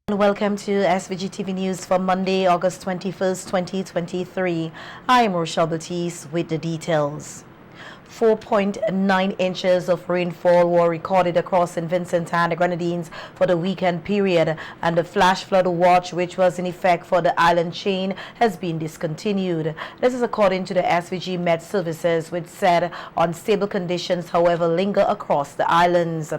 Welcome to SVG-TV News for Monday, August 21st, 2023. I am Rochelle Batiste with the details. 4.9 inches of rainfall were recorded across St. Vincent and the Grenadines for the weekend period, and the flash flood watch, which was in effect for the island chain, has been discontinued. This is according to the SVG Met Services, which said unstable conditions, however, linger across the islands.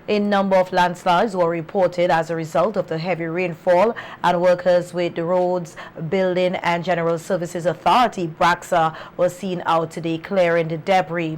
A number of landslides were reported as a result of the heavy rainfall, and workers with the Roads, Building and General Services Authority, BRAXA, were seen out today clearing the debris.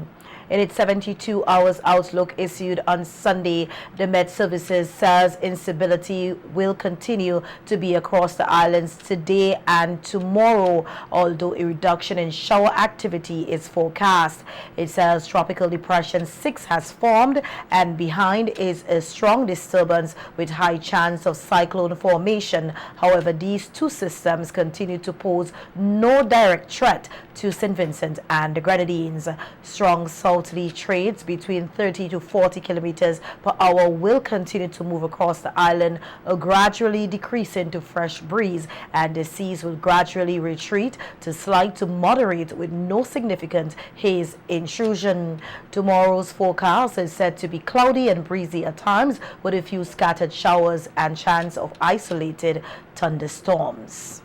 In its 72 hours outlook issued on Sunday, the Met Services says instability will continue to be across the islands today and tomorrow, although a reduction in shower activity is forecast. It says Tropical Depression 6 has formed, and behind is a strong disturbance with high chance of cyclone formation. However, these two systems continue to pose no direct threat to St. Vincent and the Grenadines. Strong southerly trades between 30 to 40 kilometers per hour will continue to move across the island, gradually decreasing to fresh breeze, and the seas will gradually retreat to slight to moderate with no significant haze intrusion. Tomorrow's forecast is said to be cloudy and breezy at times, with a few scattered showers and chance of isolated thunderstorms.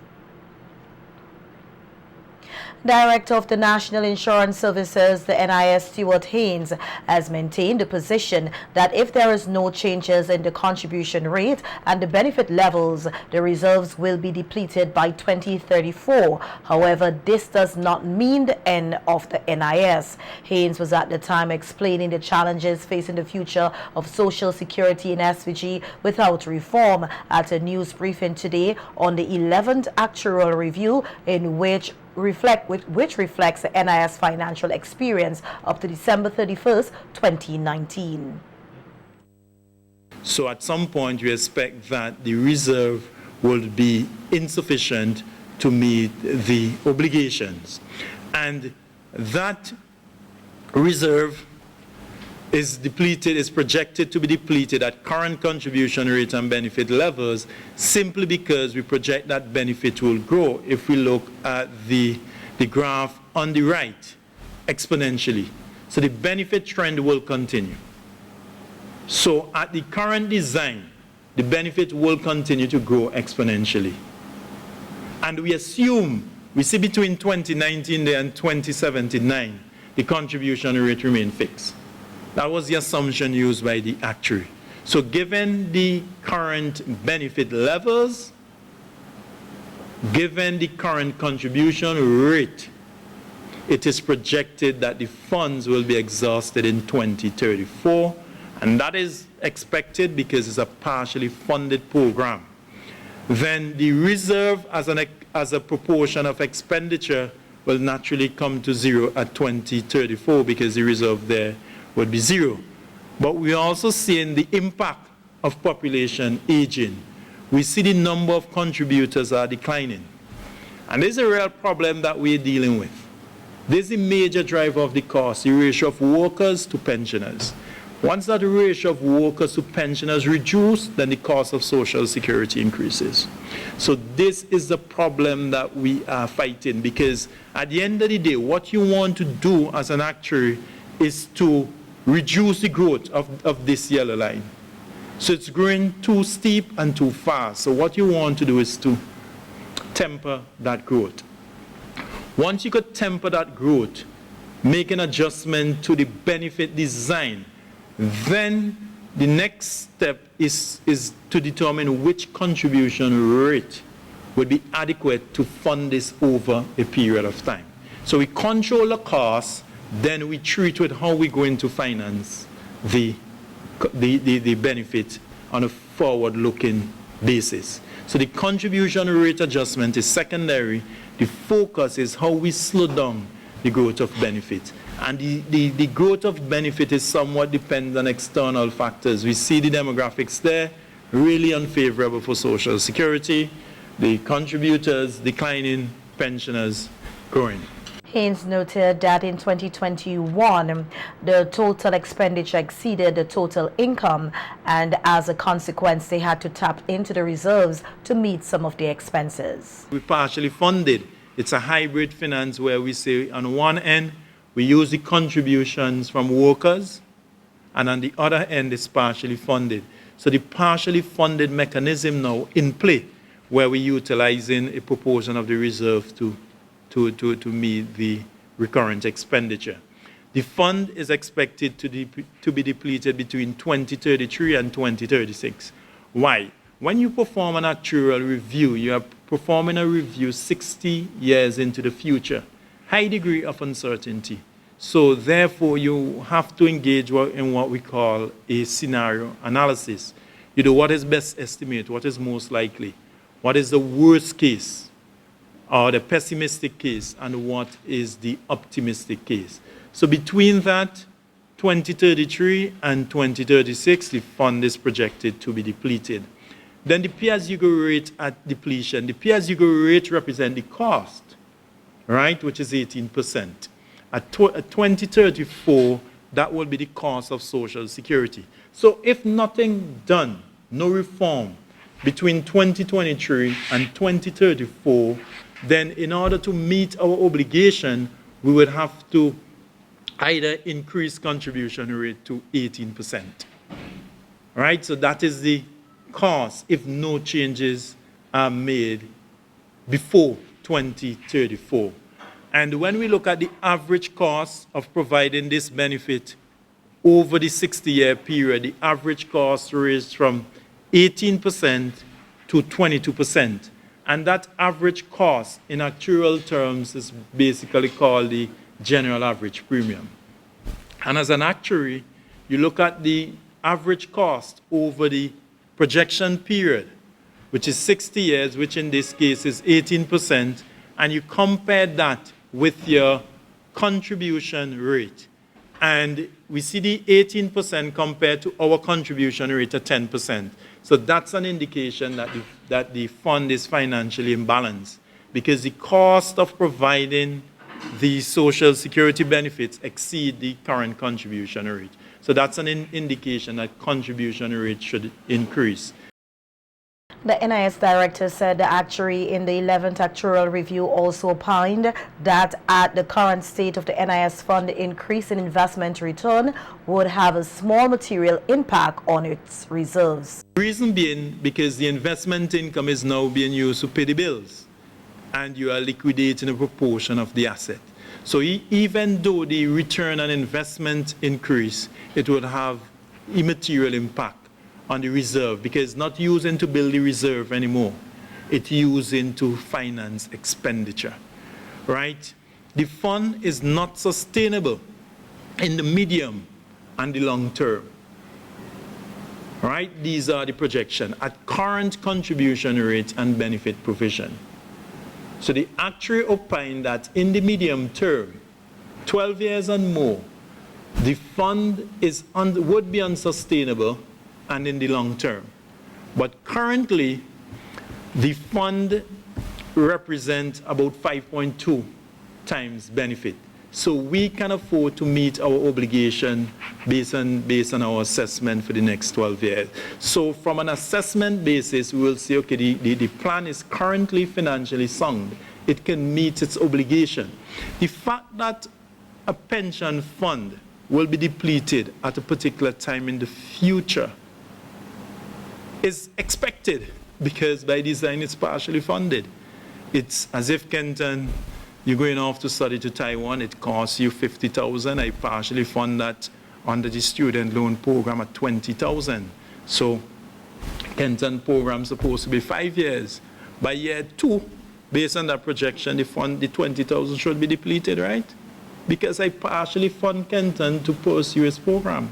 Director of the National Insurance Services, the NIS, Stuart Haynes, has maintained the position that if there is no changes in the contribution rate and the benefit levels, the reserves will be depleted by 2034. However, this does not mean the end of the NIS. Haynes was at the time explaining the challenges facing the future of Social Security in SVG without reform at a news briefing today on the 11th actuarial review, in which reflects the NIS financial experience up to December 31st, 2019. So at some point we expect that the reserve will be insufficient to meet the obligations. And that reserve is projected to be depleted at current contribution rate and benefit levels, simply because we project that benefit will grow if we look at the graph on the right exponentially. So the benefit trend will continue. So at the current design, the benefit will continue to grow exponentially. And we see between 2019 there and 2079, the contribution rate remain fixed. That was the assumption used by the actuary. So given the current benefit levels, given the current contribution rate, it is projected that the funds will be exhausted in 2034, and that is expected because it's a partially funded program. Then the reserve as a proportion of expenditure will naturally come to zero at 2034 because the reserve there would be zero. But we're also seeing the impact of population aging. We see the number of contributors are declining. And this is a real problem that we're dealing with. This is a major driver of the cost, the ratio of workers to pensioners. Once that ratio of workers to pensioners reduces, then the cost of Social Security increases. So this is the problem that we are fighting, because at the end of the day, what you want to do as an actuary is to reduce the growth of this yellow line. So it's growing too steep and too fast. So what you want to do is to temper that growth. Once you could temper that growth, make an adjustment to the benefit design, then the next step is to determine which contribution rate would be adequate to fund this over a period of time. So we control the cost, then we treat with how we're going to finance the benefit on a forward-looking basis. So the contribution rate adjustment is secondary. The focus is how we slow down the growth of benefit. And the growth of benefit is somewhat dependent on external factors. We see the demographics there, really unfavorable for Social Security, the contributors declining, pensioners growing. Haynes noted that in 2021, the total expenditure exceeded the total income, and as a consequence, they had to tap into the reserves to meet some of the expenses. We partially funded. It's a hybrid finance where we say on one end, we use the contributions from workers, and on the other end, it's partially funded. So the partially funded mechanism now in play, where we're utilizing a proportion of the reserve to meet the recurrent expenditure. The fund is expected to be depleted between 2033 and 2036. Why? When you perform an actuarial review, you are performing a review 60 years into the future. High degree of uncertainty. So therefore, you have to engage in what we call a scenario analysis. You do what is best estimate, what is most likely, what is the worst case, or the pessimistic case, and what is the optimistic case. So between that, 2033 and 2036, the fund is projected to be depleted. Then the pay-as-you-go rate at depletion. The pay-as-you-go rate represents the cost, right, which is 18%. At 2034, that will be the cost of Social Security. So if nothing done, no reform, between 2023 and 2034, then in order to meet our obligation, we would have to either increase contribution rate to 18%. All right, so that is the cost if no changes are made before 2034. And when we look at the average cost of providing this benefit over the 60-year period, the average cost raised from 18% to 22%. And that average cost in actuarial terms is basically called the general average premium. And as an actuary, you look at the average cost over the projection period, which is 60 years, which in this case is 18%, and you compare that with your contribution rate. And we see the 18% compared to our contribution rate of 10%. So that's an indication that the fund is financially imbalanced, because the cost of providing the Social Security benefits exceed the current contribution rate. So that's an indication that contribution rate should increase. The NIS director said the actuary in the 11th actuarial review also opined that at the current state of the NIS fund, the increase in investment return would have a small material impact on its reserves. The reason being because the investment income is now being used to pay the bills, and you are liquidating a proportion of the asset. So even though the return on investment increase, it would have immaterial impact on the reserve, because it's not using to build the reserve anymore. It's using to finance expenditure, right? The fund is not sustainable in the medium and the long term, right? These are the projections at current contribution rate and benefit provision. So the actuary opined that in the medium term, 12 years and more, the fund would be unsustainable, and in the long term. But currently, the fund represents about 5.2 times benefit. So we can afford to meet our obligation based on our assessment for the next 12 years. So from an assessment basis, we will say, okay, the plan is currently financially sound. It can meet its obligation. The fact that a pension fund will be depleted at a particular time in the future is expected, because by design it's partially funded. It's as if, Kenton, you're going off to study to Taiwan, it costs you $50,000. I partially fund that under the student loan program at $20,000. So Kenton program is supposed to be 5 years. By year 2, based on that projection, the $20,000 should be depleted, right? Because I partially fund Kenton to pursue his program.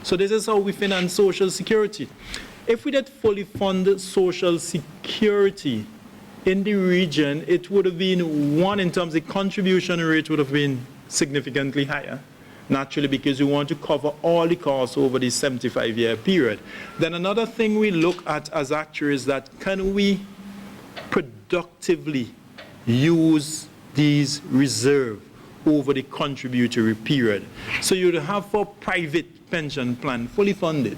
So this is how we finance Social Security. If we did fully fund Social Security in the region, it would have been one, in terms of contribution rate would have been significantly higher, naturally, because we want to cover all the costs over the 75-year period. Then another thing we look at as actuaries is that can we productively use these reserves over the contributory period. So you'd have for private pension plan fully funded,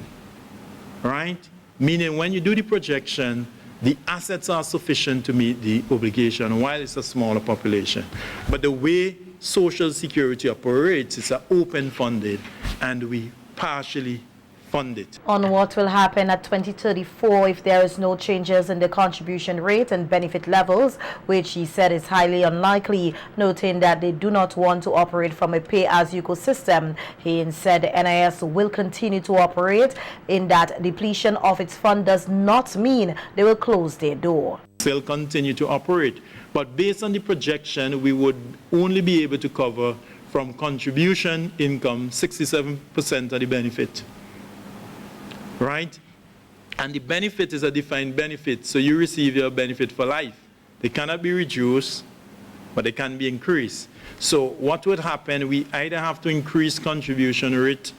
right? Meaning when you do the projection, the assets are sufficient to meet the obligation while it's a smaller population. But the way Social Security operates, it's open funded, and we partially fund it. On what will happen at 2034 if there is no changes in the contribution rate and benefit levels, which he said is highly unlikely, noting that they do not want to operate from a pay-as-you-go system. He said the NIS will continue to operate, in that depletion of its fund does not mean they will close their door. They'll continue to operate, but based on the projection, we would only be able to cover from contribution income 67% of the benefit. Right? And the benefit is a defined benefit, so you receive your benefit for life. They cannot be reduced, but they can be increased. So what would happen, we either have to increase contribution rate,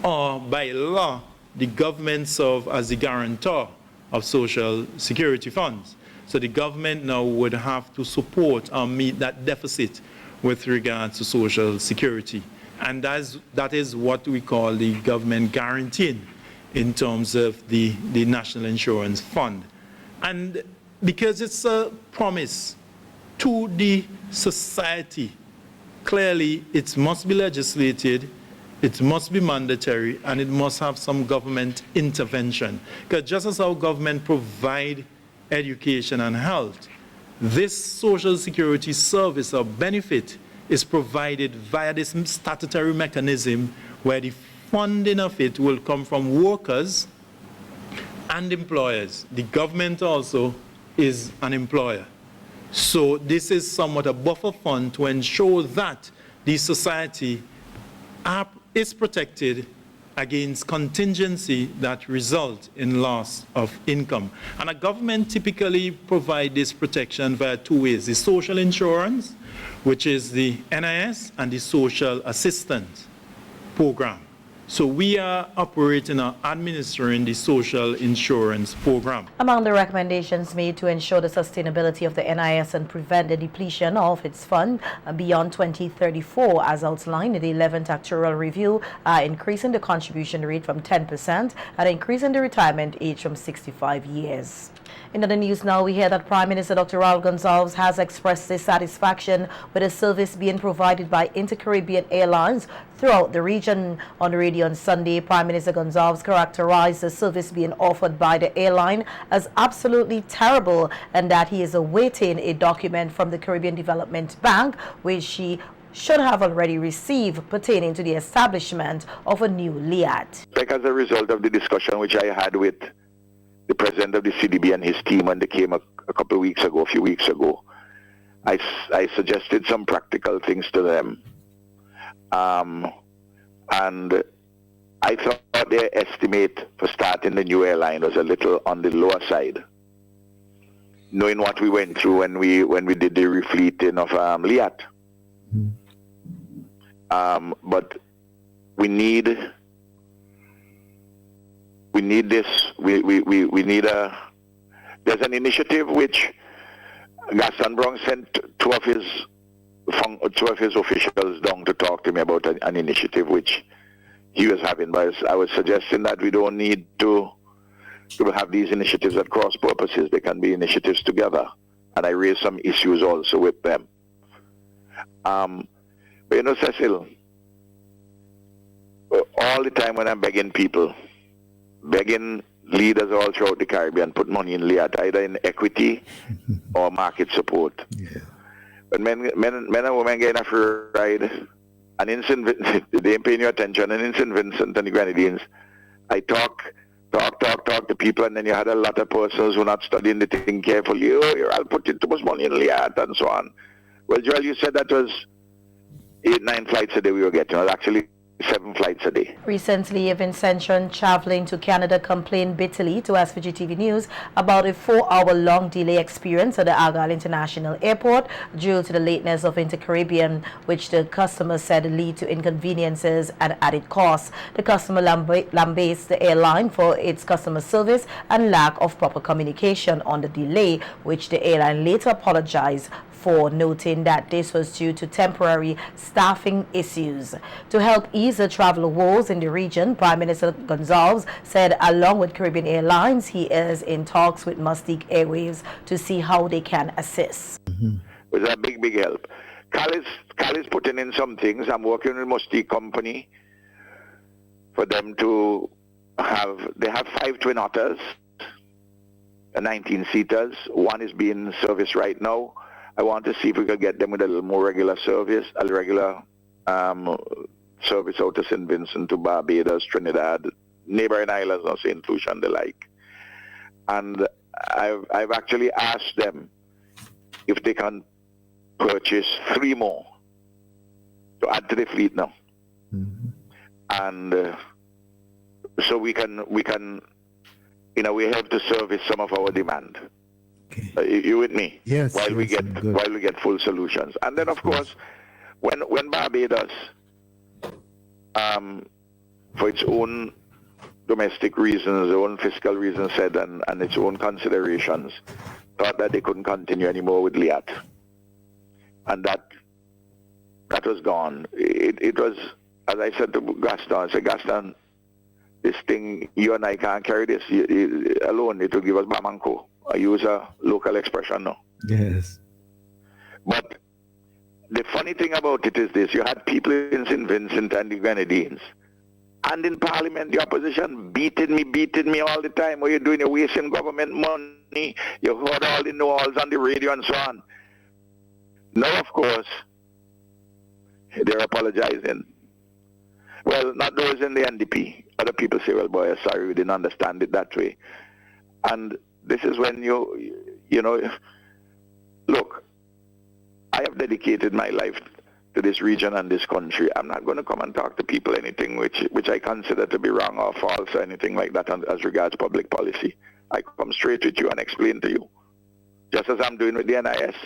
or by law, the government serve as the guarantor of Social Security funds. So the government now would have to support or meet that deficit with regards to Social Security. And that is what we call the government guaranteeing in terms of the National Insurance Fund. And because it's a promise to the society, clearly it must be legislated, it must be mandatory, and it must have some government intervention. Because just as our government provide education and health, this Social Security service or benefit is provided via this statutory mechanism where the funding of it will come from workers and employers. The government also is an employer. So this is somewhat a buffer fund to ensure that the society is protected against contingency that result in loss of income. And a government typically provides this protection via two ways: the social insurance, which is the NIS, and the social assistance program. So we are operating or administering the social insurance program. Among the recommendations made to ensure the sustainability of the NIS and prevent the depletion of its fund beyond 2034, as outlined in the 11th actuarial review, are increasing the contribution rate from 10% and increasing the retirement age from 65 years. In other news now, we hear that Prime Minister Dr. Raul Gonsalves has expressed dissatisfaction with the service being provided by Inter-Caribbean Airlines throughout the region. On the radio on Sunday, Prime Minister Gonsalves characterized the service being offered by the airline as absolutely terrible, and that he is awaiting a document from the Caribbean Development Bank, which he should have already received, pertaining to the establishment of a new LIAT. Like as a result of the discussion which I had with the president of the CDB and his team when they came a few weeks ago, I suggested some practical things to them. And I thought their estimate for starting the new airline was a little on the lower side, knowing what we went through when we did the refleeting of LIAT. But we need this. We need there's an initiative which Gaston Brown sent two of his officials down to talk to me about an initiative which he was having. But I was suggesting that we don't need to have these initiatives at cross purposes. They can be initiatives together. And I raised some issues also with them. But you know, Cecil, all the time when I'm begging leaders all throughout the Caribbean, put money in LIAT, either in equity or market support. Yeah. But men and women getting a free ride, and in St. Vincent, they ain't paying you attention, and in St. Vincent and the Grenadines, I talk to people, and then you had a lot of persons who are not studying the thing carefully. Oh, I'll put too much money in LIAT and so on. Well, Joel, you said that was 8-9 flights a day we were getting. It was actually 7 flights a day. Recently, a Vincentian traveling to Canada complained bitterly to SVG-TV News about a 4-hour-long delay experience at the Argyle International Airport due to the lateness of Inter-Caribbean, which the customer said lead to inconveniences and added costs. The customer lambasted the airline for its customer service and lack of proper communication on the delay, which the airline later apologized for noting that this was due to temporary staffing issues. To help ease the travel woes in the region, Prime Minister Gonzalez said along with Caribbean Airlines, he is in talks with Mustique Airways to see how they can assist. It was a big help. Cal is putting in some things. I'm working with Mustique Company for them to they have 5 twin otters, 19-seaters. One is being serviced right now. I want to see if we could get them with a little more regular service, service out to St. Vincent, to Barbados, Trinidad, neighboring islands of St. Lucia and the like. And I've actually asked them if they can purchase 3 more to add to the fleet now. And so we can we have to service some of our demand. Okay. You with me? Yes. While we get full solutions, and then of course, when Barbados, for its own domestic reasons, its own fiscal reasons said, and its own considerations, thought that they couldn't continue anymore with Liat, and that was gone. It was, as I said to Gaston, I said, Gaston, this thing, you and I can't carry this alone. It will give us Bamanco. I use a local expression now. Yes. But the funny thing about it is this: you had people in St. Vincent and the Grenadines, and in Parliament, the opposition beating me all the time. What you're doing, you're wasting government money. You heard all the know-alls on the radio and so on. Now, of course, they're apologizing. Well, not those in the NDP. Other people say, well, boy, sorry, we didn't understand it that way. And this is when look, I have dedicated my life to this region and this country. I'm not going to come and talk to people anything which I consider to be wrong or false or anything like that as regards public policy. I come straight with you and explain to you, just as I'm doing with the NIS.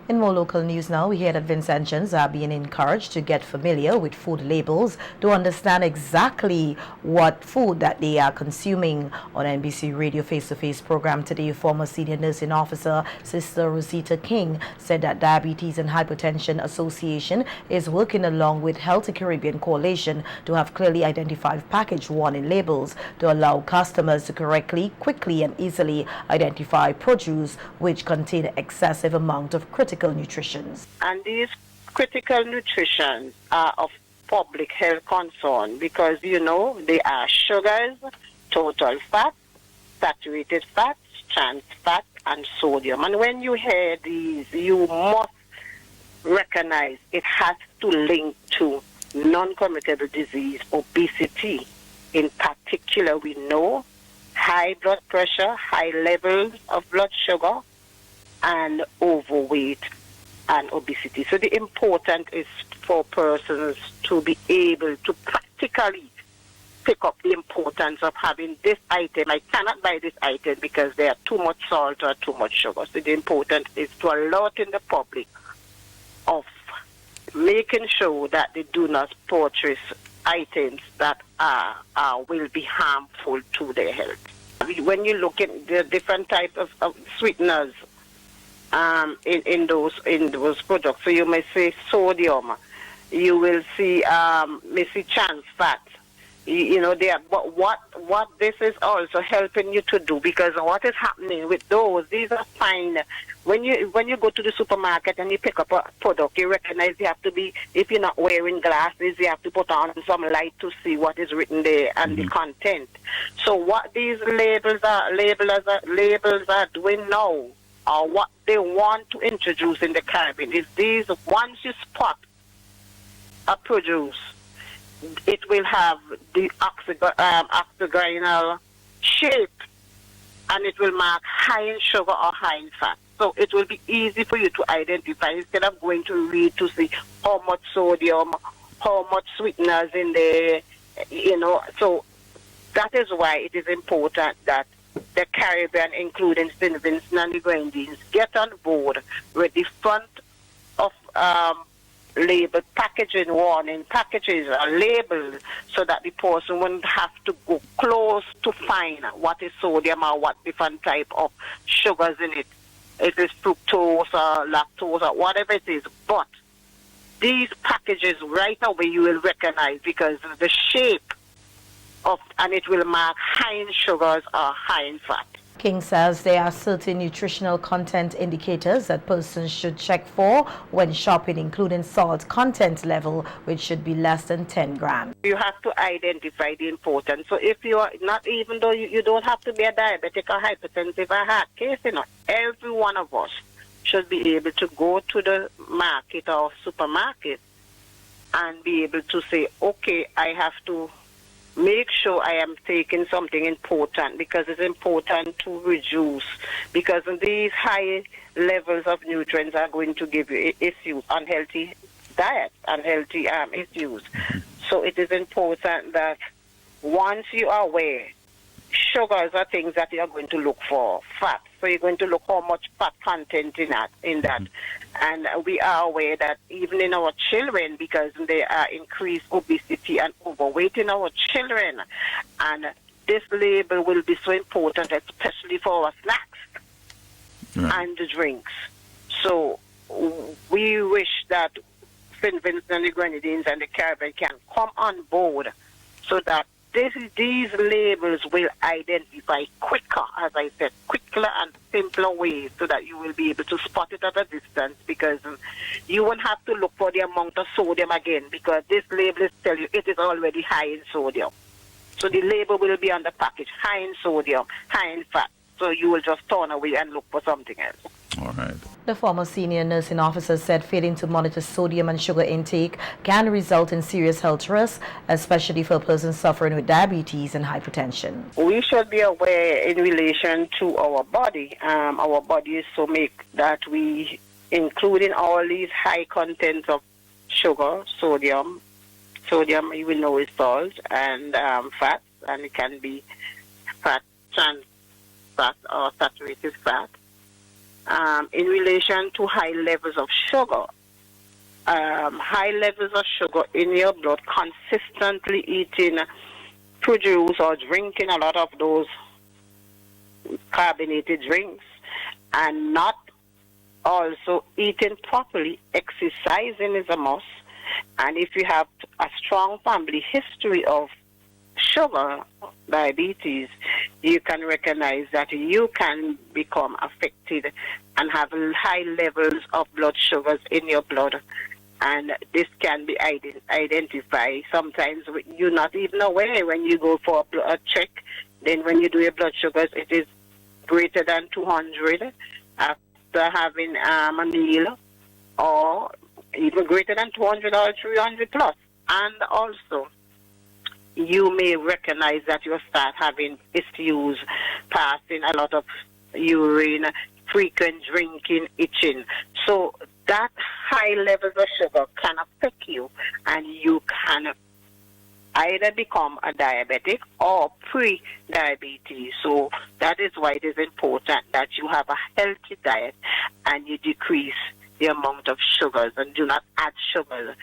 In more local news now, we hear that Vincentians are being encouraged to get familiar with food labels to understand exactly what food that they are consuming. On NBC Radio Face-to-Face program today, former senior nursing officer Sister Rosita King said that Diabetes and Hypertension Association is working along with Healthy Caribbean Coalition to have clearly identified package warning labels to allow customers to correctly, quickly and easily identify produce which contain excessive amount of critical nutrition. And these critical nutrition are of public health concern because, they are sugars, total fat, saturated fats, trans fat, and sodium. And when you hear these, you must recognize it has to link to non-communicable disease, obesity. In particular, we know high blood pressure, high levels of blood sugar, and overweight and obesity. So the important is for persons to be able to practically pick up the importance of having this item. I cannot buy this item because there are too much salt or too much sugar. So the important is to alert in the public of making sure that they do not purchase items that will be harmful to their health. When you look at the different types of sweeteners in those products, so you may say sodium, you will see trans fat. But what this is also helping you to do, because what is happening with those, these are fine. When you go to the supermarket and you pick up a product, you recognize you have to be, if you're not wearing glasses, you have to put on some light to see what is written there and the content. So what these labels are doing now, or what they want to introduce in the Caribbean, is these, once you spot a produce, it will have the octagonal shape, and it will mark high in sugar or high in fat. So it will be easy for you to identify instead of going to read to see how much sodium, how much sweeteners in there, So that is why it is important that the Caribbean, including St. Vincent and the Grenadines, get on board with the front of label packaging warning packages are labeled so that the person wouldn't have to go close to find what is sodium or what different type of sugars in it. it is fructose or lactose or whatever it is. But these packages right away you will recognize because the shape of, and it will mark high in sugars or high in fat. King says there are certain nutritional content indicators that persons should check for when shopping, including salt content level, which should be less than 10 grams. You have to identify the importance. So if you are not, even though you don't have to be a diabetic or hypertensive or heart case, every one of us should be able to go to the market or supermarket and be able to say, okay, I have to make sure I am taking something important because it's important to reduce, because these high levels of nutrients are going to give you issues, unhealthy diet, unhealthy issues. So it is important that once you are aware, sugars are things that you are going to look for, fat. So you're going to look how much fat content in that. And we are aware that even in our children, because there are increased obesity and overweight in our children, and this label will be so important, especially for our snacks and the drinks. So we wish that St. Vincent and the Grenadines and the Caribbean can come on board so that these labels will identify quicker, as I said, quicker and simpler ways so that you will be able to spot it at a distance, because you won't have to look for the amount of sodium again, because this label is telling you it is already high in sodium. So the label will be on the package, high in sodium, high in fat. So you will just turn away and look for something else. All right. The former senior nursing officer said failing to monitor sodium and sugar intake can result in serious health risks, especially for persons suffering with diabetes and hypertension. We should be aware in relation to our body. Our body is so make that we, including all these high contents of sugar, sodium you will know is salt, and fats, and it can be fat, trans fat or saturated fat. In relation to high levels of sugar, high levels of sugar in your blood, consistently eating produce or drinking a lot of those carbonated drinks, and not also eating properly, exercising is a must. And if you have a strong family history of sugar, diabetes, you can recognize that you can become affected and have high levels of blood sugars in your blood. And this can be identified. Sometimes you're not even aware when you go for a check. Then when you do your blood sugars, it is greater than 200 after having a meal, or even greater than 200 or 300 plus. And also, you may recognize that you start having issues, passing a lot of urine, frequent drinking, itching. So that high levels of sugar can affect you, and you can either become a diabetic or pre-diabetes. So that is why it is important that you have a healthy diet and you decrease the amount of sugars and do not add sugar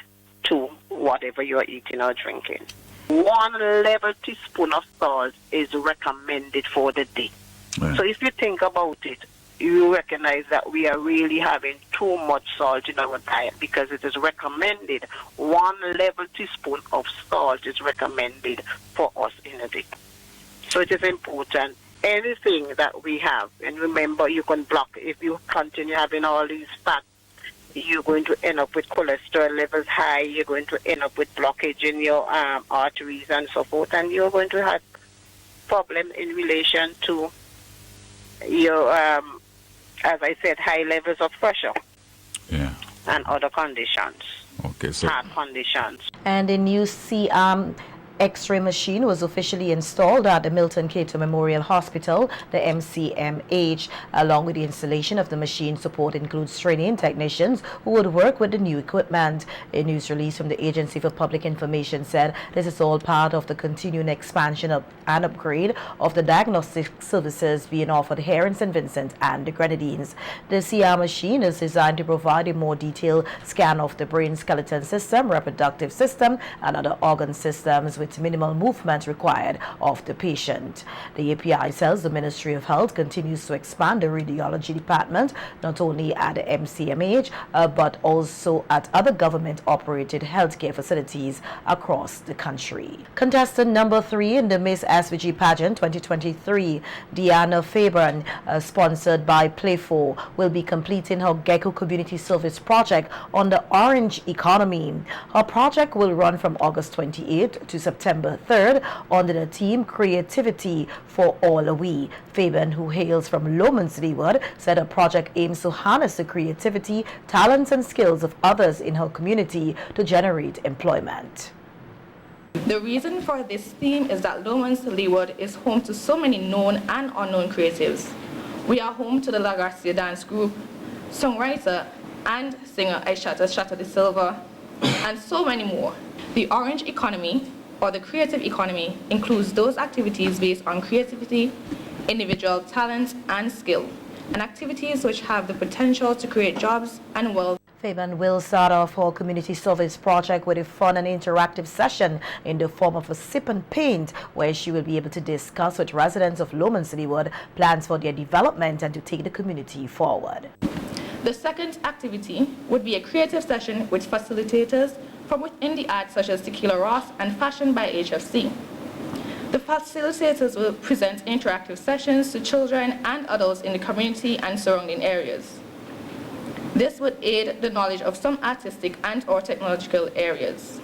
to whatever you are eating or drinking. 1 level teaspoon of salt is recommended for the day. Yeah. So if you think about it, you recognize that we are really having too much salt in our diet, because it is recommended 1 level teaspoon of salt is recommended for us in a day. So it is important. Anything that we have, and remember, you can block, if you continue having all these fats, you're going to end up with cholesterol levels high, you're going to end up with blockage in your arteries and so forth, and you're going to have problem in relation to your, as I said, high levels of pressure and other conditions, heart conditions. And a new C-arm X-ray machine was officially installed at the Milton Cato Memorial Hospital, the MCMH. Along with the installation of the machine, support includes training technicians who would work with the new equipment. A news release from the Agency for Public Information said this is all part of the continuing expansion and upgrade of the diagnostic services being offered here in St. Vincent and the Grenadines. The CR machine is designed to provide a more detailed scan of the brain skeleton system, reproductive system, and other organ systems, with minimal movement required of the patient. The API says the Ministry of Health continues to expand the radiology department not only at the MCMH but also at other government-operated healthcare facilities across the country. Contestant number 3 in the Miss SVG pageant 2023, Deanna Fabian, sponsored by Play4, will be completing her Gecko Community Service project on the orange economy. Her project will run from August 28th to September 3rd under the theme Creativity for All We. Fabian, who hails from Lomans Leeward, said her project aims to harness the creativity, talents and skills of others in her community to generate employment. The reason for this theme is that Lomans Leeward is home to so many known and unknown creatives. We are home to the La Gracia dance group, songwriter and singer Aishata de Silva, and so many more. The orange economy, or the creative economy, includes those activities based on creativity, individual talent and skill, and activities which have the potential to create jobs and wealth. Fabian will start off her community service project with a fun and interactive session in the form of a sip and paint, where she will be able to discuss with residents of Lomans Leeward plans for their development and to take the community forward. The second activity would be a creative session with facilitators from within the arts such as Tequila Ross and Fashion by HFC. The facilitators will present interactive sessions to children and adults in the community and surrounding areas. This would aid the knowledge of some artistic and/or technological areas.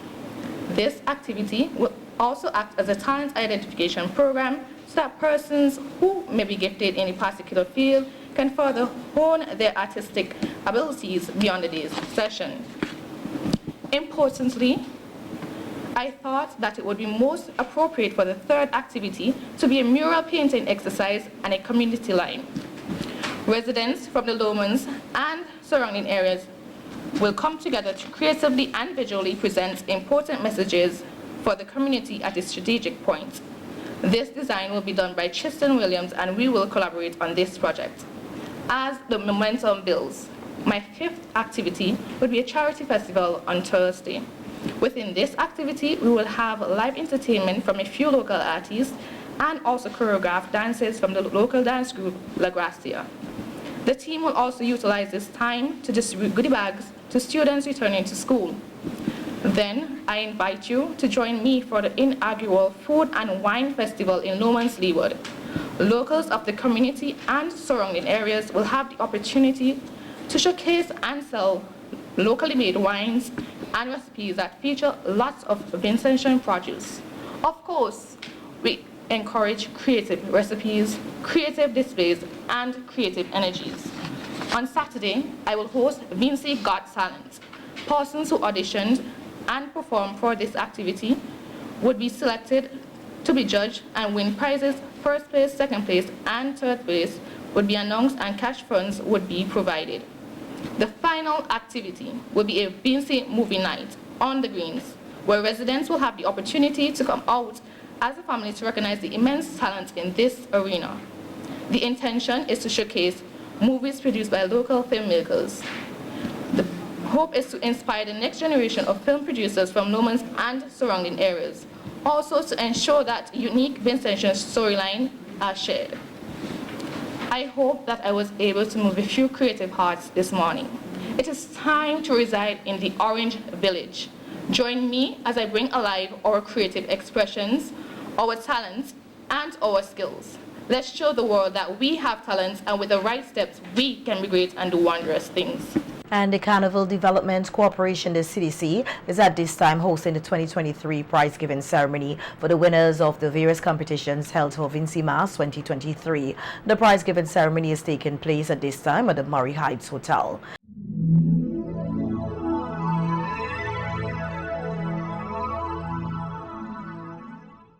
This activity will also act as a talent identification program so that persons who may be gifted in a particular field can further hone their artistic abilities beyond the day's session. Importantly, I thought that it would be most appropriate for the third activity to be a mural painting exercise and a community line. Residents from the Lomans and surrounding areas will come together to creatively and visually present important messages for the community at a strategic point. This design will be done by Tristan Williams, and we will collaborate on this project. As the momentum builds, my fifth activity would be a charity festival on Thursday. Within this activity, we will have live entertainment from a few local artists and also choreographed dances from the local dance group La Gracia. The team will also utilize this time to distribute goodie bags to students returning to school. Then, I invite you to join me for the inaugural Food and Wine Festival in Lomans Leeward. Locals of the community and surrounding areas will have the opportunity to showcase and sell locally made wines and recipes that feature lots of Vincentian produce. Of course, we encourage creative recipes, creative displays, and creative energies. On Saturday, I will host Vinci Got Talent. Persons who auditioned and performed for this activity would be selected to be judged and win prizes. First place, second place, and third place would be announced and cash funds would be provided. The final activity will be a Vinci movie night on the greens, where residents will have the opportunity to come out as a family to recognize the immense talent in this arena. The intention is to showcase movies produced by local filmmakers. The hope is to inspire the next generation of film producers from Lomans and surrounding areas. Also to ensure that unique Vincentian storyline are shared. I hope that I was able to move a few creative hearts this morning. It is time to reside in the Orange Village. Join me as I bring alive our creative expressions, our talents, and our skills. Let's show the world that we have talents, and with the right steps, we can be great and do wondrous things. And the Carnival Development Corporation, the CDC, is at this time hosting the 2023 prize-giving ceremony for the winners of the various competitions held for Vinci Mas 2023. The prize-giving ceremony is taking place at this time at the Murray Heights Hotel.